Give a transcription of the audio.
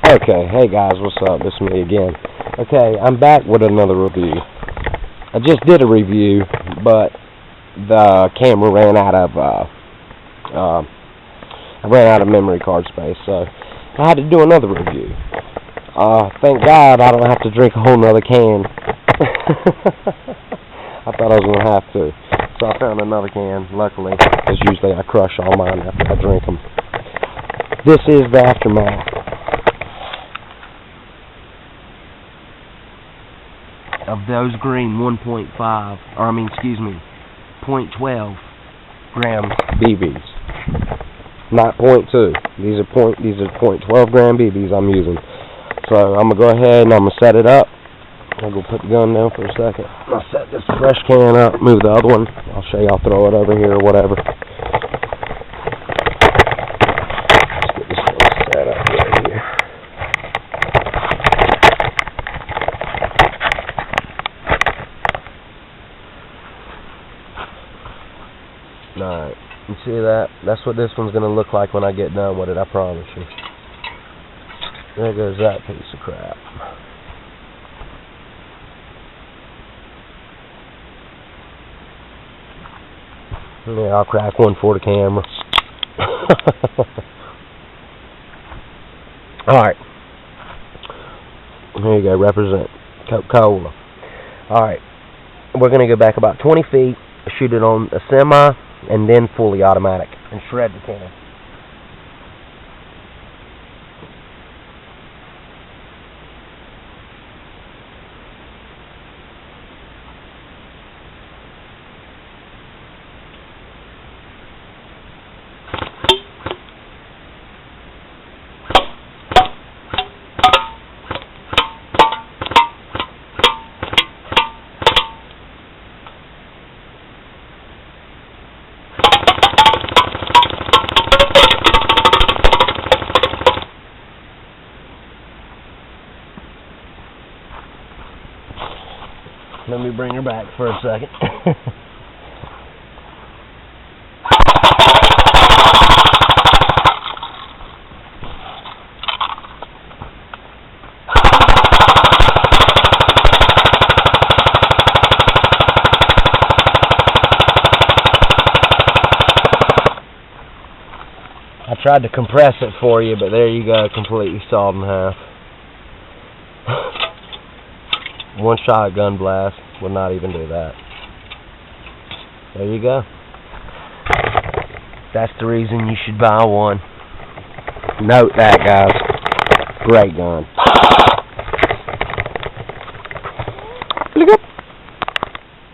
Okay, hey guys, what's up? It's me again. Okay, I'm back with another review. I just did a review, but the camera ran out of memory card space, so I had to do another review. Thank God I don't have to drink a whole nother can. I thought I was gonna have to, so I found another can. Luckily, because usually I crush all mine after I drink them. This is the aftermath of those green 0.12 gram BBs. Not 0.2. These are 0.12 gram BBs I'm using. So I'm gonna go ahead and I'm gonna set it up. I'm gonna put the gun down for a second. I'll set this fresh can up, move the other one. I'll show you, I'll throw it over here or whatever. Let's get this one set up right here. Alright, you see that? That's what this one's going to look like when I get done with it, I promise you. There goes that piece of crap. Yeah, I'll crack one for the camera. Alright. Here you go, represent Coca-Cola. Alright. We're going to go back about 20 feet, shoot it on a cyma, and then fully automatic, and shred the can. Let me bring her back for a second. I tried to compress it for you, but there you go, completely sawed in half. One shot gun blast would not even do that. There you go. That's the reason you should buy one. Note that, guys. Great gun.